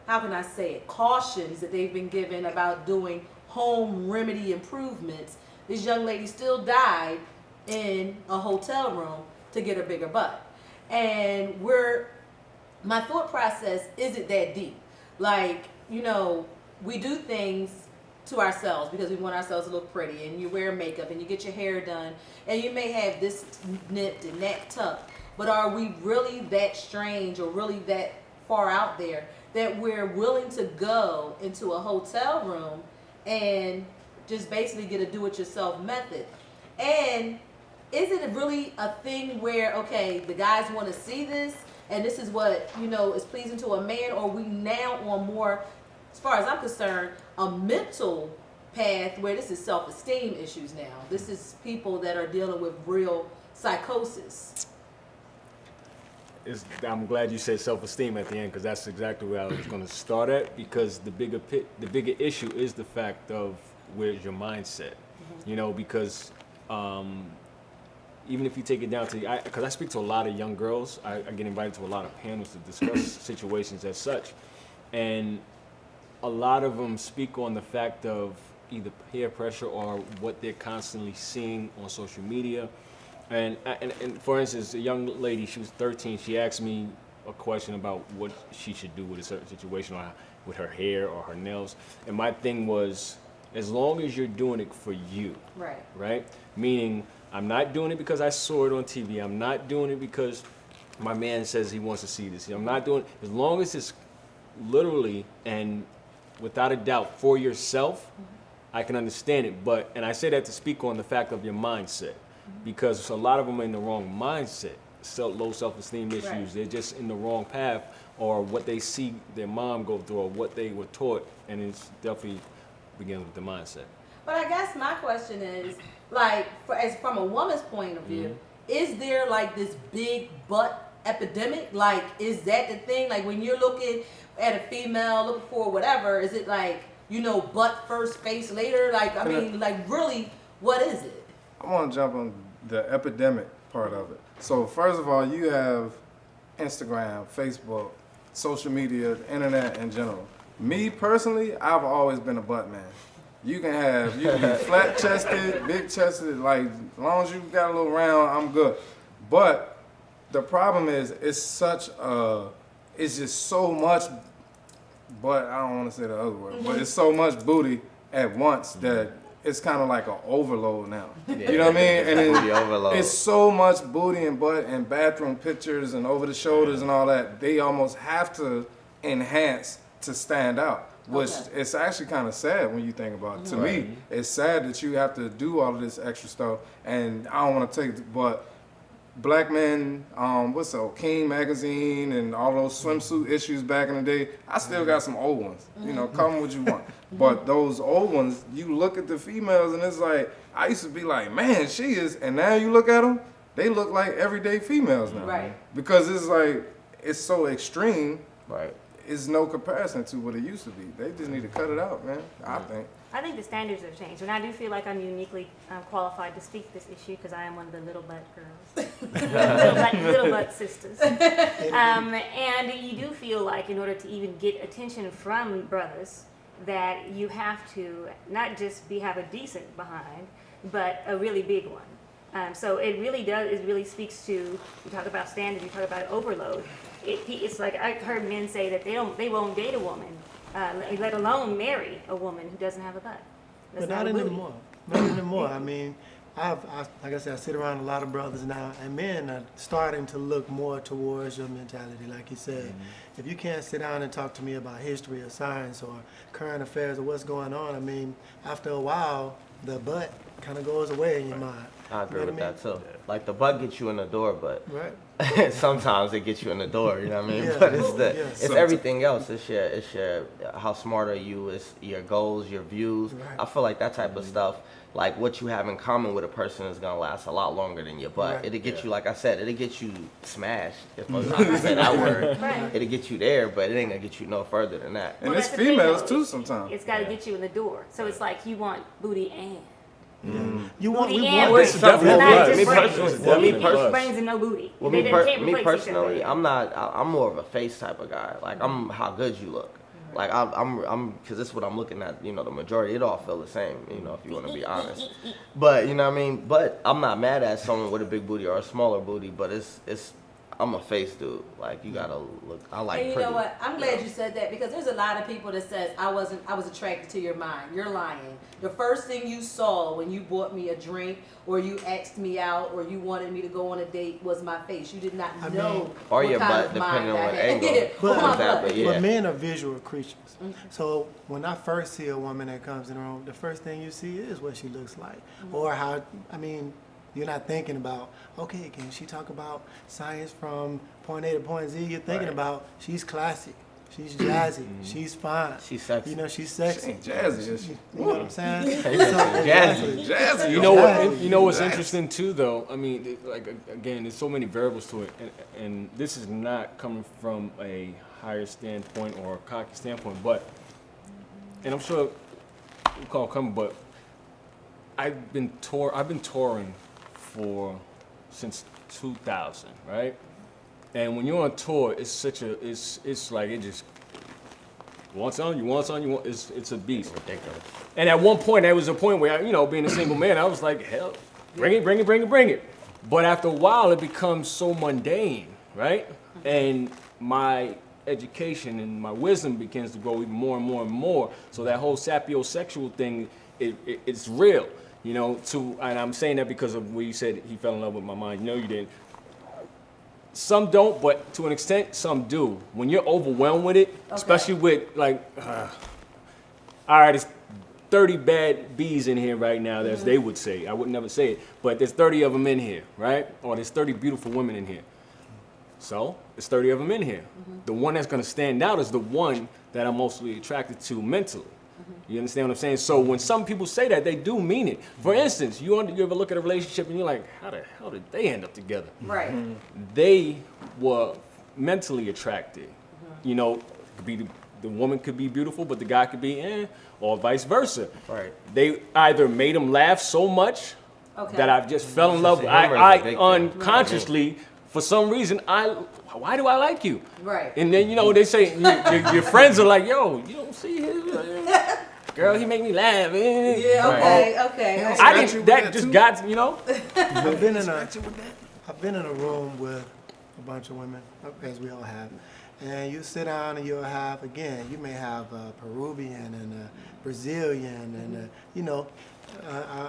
how can I say it, cautions that they've been given about doing home remedy improvements, this young lady still died in a hotel room to get a bigger butt. And my thought process isn't that deep. Like, we do things to ourselves because we want ourselves to look pretty, and you wear makeup and you get your hair done and you may have this nipped and that tucked, but are we really that strange or really that far out there that we're willing to go into a hotel room and just basically get a do-it-yourself method? And is it really a thing where, okay, the guys want to see this and this is what, is pleasing to a man, or we now on more, as far as I'm concerned, a mental path where this is self-esteem issues now? This is people that are dealing with real psychosis. I'm glad you said self-esteem at the end, because that's exactly where I was going to start at, because the bigger issue is the fact of where's your mindset, because even if you take it down to, because I speak to a lot of young girls, I get invited to a lot of panels to discuss situations as such, and a lot of them speak on the fact of either peer pressure or what they're constantly seeing on social media. And for instance, a young lady, she was 13, she asked me a question about what she should do with a certain situation, or with her hair or her nails. And my thing was, as long as you're doing it for you, right? Meaning, I'm not doing it because I saw it on TV. I'm not doing it because my man says he wants to see this. I'm not doing it, as long as it's literally and without a doubt for yourself, I can understand it. And I say that to speak on the fact of your mindset, because a lot of them are in the wrong mindset. Low self-esteem issues. Right. They're just in the wrong path, or what they see their mom go through, or what they were taught, and it's definitely begins with the mindset. But I guess my question is, like, from a woman's point of view, is there like this big butt epidemic? Like, is that the thing? Like, when you're looking at a female, looking for whatever, is it like, butt first, face later? Like, I mean, like, really, what is it? I want to jump on the epidemic part of it. So first of all, you have Instagram, Facebook, social media, the internet in general. Me personally, I've always been a butt man. You can be flat chested, big chested, like as long as you got a little round, I'm good. But the problem is, it's just so much, but I don't want to say the other word, but it's so much booty at once that it's kind of like an overload now. You know what I mean? And Booty overload. it's so much booty and butt and bathroom pictures and over the shoulders and all that. They almost have to enhance to stand out. which it's actually kind of sad when you think about it. To me, it's sad that you have to do all of this extra stuff, and I don't want to take it, but black men, what's up, King magazine and all those swimsuit issues back in the day, I still got some old ones. You know, call them what you want. But those old ones, you look at the females and it's like, I used to be like, man, she is, and now you look at them, they look like everyday females now. Right. Because it's like, it's so extreme. Right. It's no comparison to what it used to be. They just need to cut it out, man, I think. I think the standards have changed, and I do feel like I'm uniquely qualified to speak this issue because I am one of the little butt girls, little butt sisters. And you do feel like in order to even get attention from brothers, that you have to not just have a decent behind, but a really big one. So it really does. It really speaks to. You talk about standards. You talk about overload. It's like I've heard men say that they won't date a woman, let alone marry a woman who doesn't have a butt. But not anymore. Not anymore. I mean, like I said, I sit around a lot of brothers now, and men are starting to look more towards your mentality. Like you said, if you can't sit down and talk to me about history or science or current affairs or what's going on, I mean, after a while, the butt kind of goes away in your mind. I agree with that too. Like the butt gets you in the door, but Right. sometimes it gets you in the door. You know what I mean? Yeah. But Yeah. it's everything else. It's your how smart are you? It's your goals, your views. Right. I feel like that type of stuff, like what you have in common with a person, is gonna last a lot longer than your butt. Right. It'll get you, like I said, it'll get you smashed. If I say that word, Right. it'll get you there, but it ain't gonna get you no further than that. And Well, it's that's the thing, females though. too sometimes. It's got to get you in the door. So it's like you want booty and. You want, Booty we and want brains. this definitely Not plus. just Me brains. personally- well, me You get personally- brains and no booty. Well, They me can't replace each personally, other. I'm more of a face type of guy. Like I'm how good you look. Like I'm, because this is what I'm looking at. You know, the majority, it all feel the same. You know, if you want to be honest. But you know what I mean. But I'm not mad at someone with a big booty or a smaller booty. But it's I'm a face dude. Like you gotta look. I like. And you pretty, know what? I'm glad you said that because there's a lot of people that says I was attracted to your mind. You're lying. The first thing you saw when you bought me a drink or you asked me out or you wanted me to go on a date was my face. You did not know or what your kind butt, of depending mind on I what had. angle. Yeah, But- or my Exactly, butt. yeah. But men are visual creatures. So when I first see a woman that comes in the room, the first thing you see is what she looks like. Or how, I mean, you're not thinking about, okay, can she talk about science from point A to point Z? You're thinking Right. about she's classy, she's jazzy, she's fine. She's sexy. You know, she's She sexy. ain't jazzy, is she? You know what I'm saying? Jazzy. Jazzy. You know what? Exactly. You know what's interesting too, though. I mean, like again, there's so many variables to it, and this is not coming from a higher standpoint or a cocky standpoint, but, and I'm sure we call it coming, but I've been touring since 2000, right? And when you're on tour, it's like it just you want some, it's a beast. Ridiculous. And at one point, there was a point where, being a single man, I was like, hell, bring it. But after a while, it becomes so mundane, right? And my education and my wisdom begins to grow even more and more and more. So that whole sapiosexual thing, it's real, and I'm saying that because of where you said he fell in love with my mind. No, you didn't. Some don't, but to an extent, some do. When you're overwhelmed with it, especially with all right, it's 30 bad bees in here right now, as they would say. I would never say it, but there's 30 of them in here, right? Or there's 30 beautiful women in here. So there's 30 of them in here. The one that's gonna stand out is the one that I'm mostly attracted to mentally. You understand what I'm saying? So when some people say that, they do mean it. For instance, you ever look at a relationship and you're like, how the hell did they end up together? Right. They were mentally attracted. Could be the woman could be beautiful, but the guy could be or vice versa. Right. They either made him laugh so much that I've just fell in love. Humor is a I big thing. unconsciously, for some reason, why do I like you? Right. And then they say your friends are like, yo, you don't see him, girl, he make me laugh. Yeah. Okay. I got you didn't. with That that just too? got I've been in a room with a bunch of women, as we all have, and you sit down and you'll have, again, you may have a Peruvian and a Brazilian and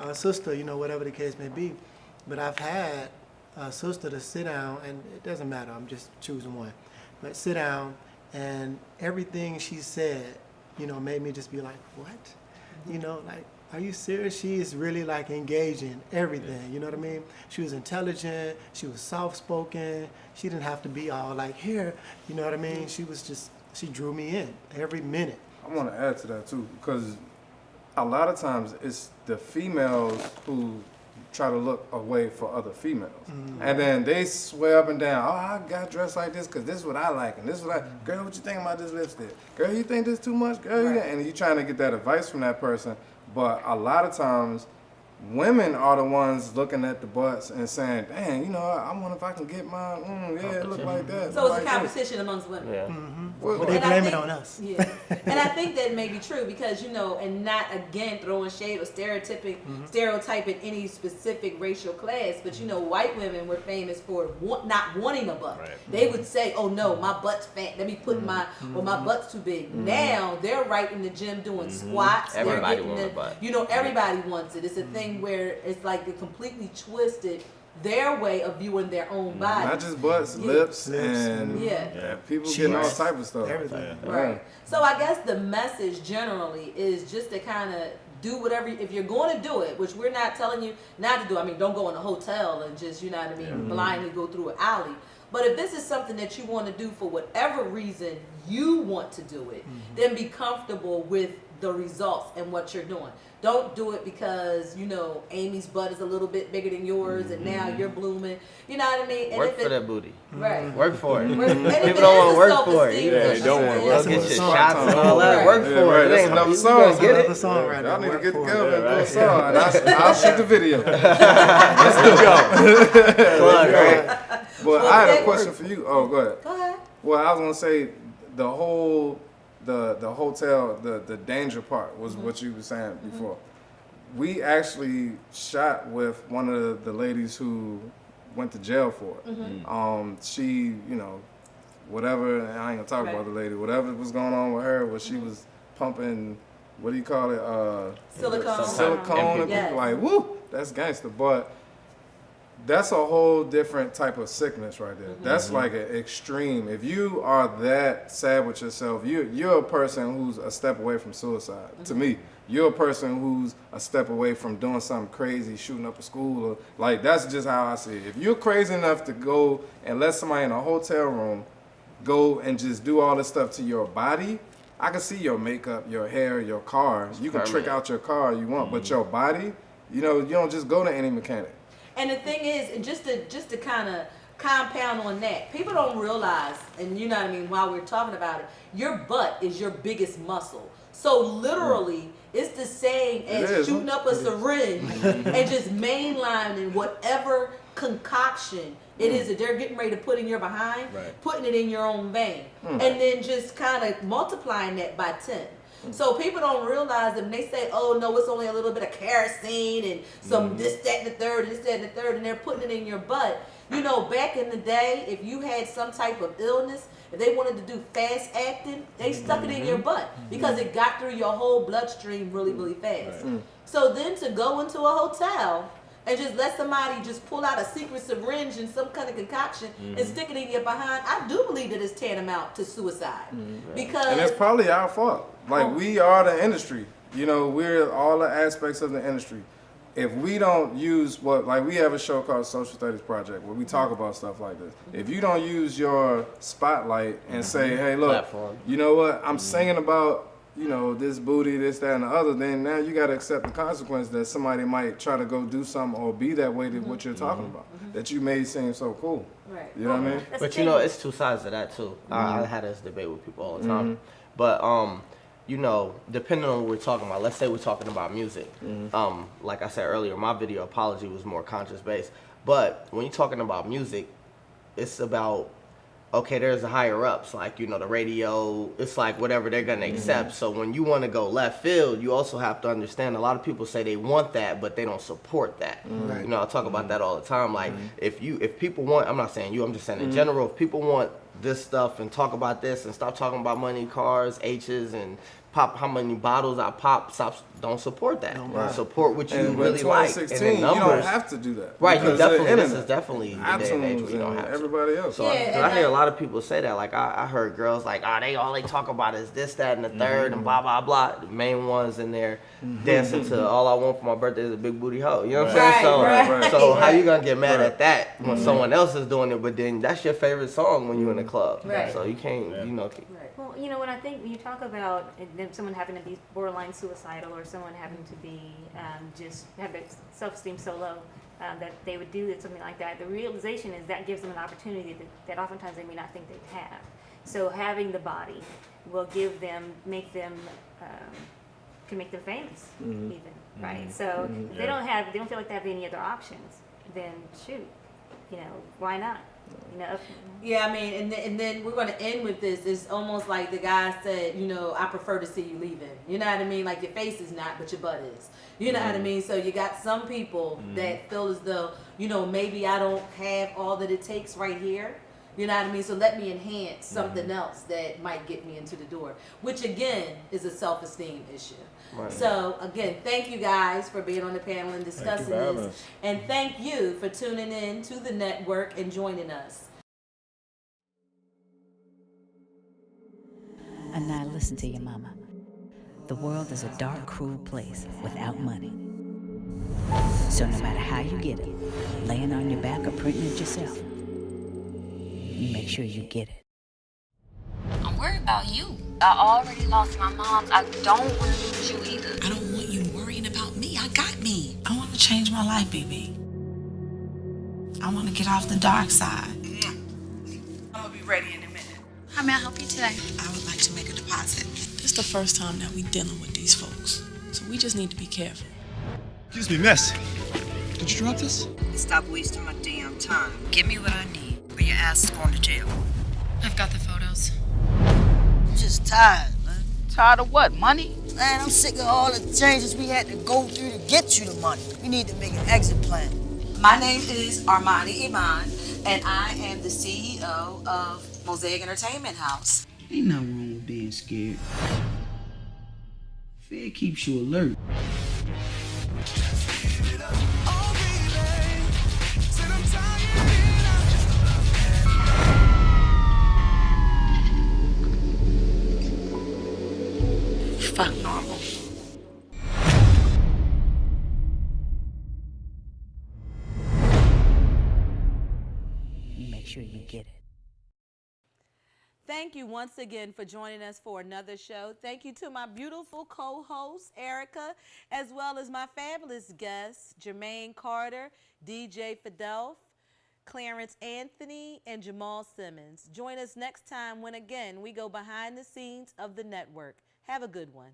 a sister, whatever the case may be. But I've had a sister to sit down, and it doesn't matter, I'm just choosing one, but sit down and everything she said, made me just be like, what? Like, are you serious? She is really like engaged in everything. You know what I mean? She was intelligent. She was soft-spoken. She didn't have to be all like here. You know what I mean? She drew me in every minute. I want to add to that too, because a lot of times it's the females who try to look away for other females. And then they swear up and down, oh, I got dressed like this because this is what I like, and this is what girl, what you think about this lipstick? Girl, you think this too much? Girl, and you trying to get that advice from that person. But a lot of times, women are the ones looking at the butts and saying, dang, I wonder if I can get mine. It look like that. So it's a competition amongst women. Yeah. Well, they blame it on us. Yeah. And I think that may be true because, and not, again, throwing shade or stereotyping any specific racial class, but, white women were famous for not wanting a butt. Right. They would say, oh, no, my butt's fat. Let me put or my butt's too big. Now they're right in the gym doing squats. Everybody wants a butt. Everybody wants it. It's a thing where it's like they completely twisted their way of viewing their own body. Not just butts, lips, and people getting all type of stuff. Everything. Right. So I guess the message generally is just to kind of do whatever, if you're going to do it, which we're not telling you not to do. I mean, don't go in a hotel and just, blindly go through an alley. But if this is something that you want to do for whatever reason you want to do it, then be comfortable with the results and what you're doing. Don't do it because, Amy's butt is a little bit bigger than yours and now you're blooming. You know what I mean? And work for that booty. Right. Work for it. People don't want to work for it. Yeah, they don't want to work Go for get it. your shots and all that. Work for it. That's another song. Get another song right now. Y'all need to get Work for together and do a it. song. And I'll shoot the video. Let's go. Plug, right? But I had a question for you. Oh, go ahead. Go ahead. Well, I was gonna say the whole the hotel, the danger part was what you were saying before. We actually shot with one of the ladies who went to jail for it. She, whatever, and I ain't gonna talk about the lady, whatever was going on with her was she was pumping, what do you call it? Silicone, and people like, woo, that's gangster. But that's a whole different type of sickness right there. That's like an extreme. If you are that sad with yourself, you're a person who's a step away from suicide. To me, you're a person who's a step away from doing something crazy, shooting up a school. Or, like, that's just how I see it. If you're crazy enough to go and let somebody in a hotel room go and just do all this stuff to your body, I can see your makeup, your hair, your car. You can trick out your car you want, but your body, you don't just go to any mechanic. And the thing is, and just to kind of compound on that, people don't realize, and you know what I mean, while we're talking about it, your butt is your biggest muscle. So literally, it's the same as shooting up a syringe and just mainlining whatever concoction it is that they're getting ready to put in your behind, putting it in your own vein, and then just kind of multiplying that by 10. So people don't realize that when they say, oh, no, it's only a little bit of kerosene and some this, that, and the third, and they're putting it in your butt. Back in the day, if you had some type of illness, if they wanted to do fast acting, they stuck it in your butt because it got through your whole bloodstream really, really fast. So then to go into a hotel and just let somebody just pull out a secret syringe and some kind of concoction and stick it in your behind, I do believe that it's tantamount to suicide. Because and it's probably our fault. Like, we are the industry. We're all the aspects of the industry. If we don't use we have a show called Social Studies Project where we talk about stuff like this. If you don't use your spotlight and say, hey, look, Platform. you know what, I'm singing about, this booty, this, that, and the other, then now you got to accept the consequence that somebody might try to go do something or be that way to what you're talking about, that you made seem so cool. Right. You know what I mean? But it's two sides to that too. I had this debate with people all the time. But depending on what we're talking about, let's say we're talking about music. Like I said earlier, my video apology was more conscious based. But when you're talking about music, it's about, okay, there's the higher ups, like, the radio, it's like whatever they're going to accept. So when you want to go left field, you also have to understand a lot of people say they want that, but they don't support that. I talk about that all the time. Like, if people want, I'm not saying you, I'm just saying in general, if people want this stuff and talk about this and stop talking about money, cars, H's, and pop how many bottles I pop, don't support that. Right. Support what you And really like. And 2016, the numbers, you don't have to do that. right, you because definitely, the this is internet, definitely the day and age iTunes where you don't and have to. everybody else. So Yeah, I hear a lot of people say that. Like I heard girls like, they all they talk about is this, that, and the third, and blah blah blah. The main ones in there dancing to "All I Want for My Birthday Is a Big Booty Hoe." You know what I'm saying? So, Right. so how you gonna get mad at that when someone else is doing it? But then that's your favorite song when you're in the club. Right. So you can't, Well, when I think when you talk about someone having to be borderline suicidal or someone having to be just have their self-esteem so low that they would do something like that, the realization is that gives them an opportunity that oftentimes they may not think they'd have. So having the body will make them famous even, right? So if they don't feel like they have any other options, then shoot, why not? Yeah, I mean, and then we're going to end with this. It's almost like the guy said, I prefer to see you leaving. You know what I mean? Like your face is not, but your butt is. You know what I mean? So you got some people that feel as though, maybe I don't have all that it takes right here. You know what I mean? So let me enhance something else that might get me into the door, which again is a self-esteem issue. Right. So again, thank you guys for being on the panel and discussing this. And thank you for tuning in to the network and joining us. And now listen to your mama. The world is a dark, cruel place without money. So no matter how you get it, laying on your back or printing it yourself, you make sure you get it. I'm worried about you. I already lost my mom. I don't want to lose you either. I don't want you worrying about me. I got me. I want to change my life, baby. I want to get off the dark side. I'm going to be ready in a minute. How may I help you today? I would like to make a deposit. This is the first time that we're dealing with these folks, so we just need to be careful. Excuse me, miss. Did you drop this? Stop wasting my damn time. Give me what I need, or your ass is going to jail. I've got the photos. I'm just tired, man. Tired of what? Money? Man, I'm sick of all the changes we had to go through to get you the money. We need to make an exit plan. My name is Armani Iman, and I am the CEO of Mosaic Entertainment House. Ain't nothing wrong with being scared. Fear keeps you alert. Fuck normal. You make sure you get it. Thank you once again for joining us for another show. Thank you to my beautiful co-host, Erica, as well as my fabulous guests, Jermaine Carter, DJ Fidelf, Clarence Anthony, and Jamal Simmons. Join us next time when, again, we go behind the scenes of the network. Have a good one.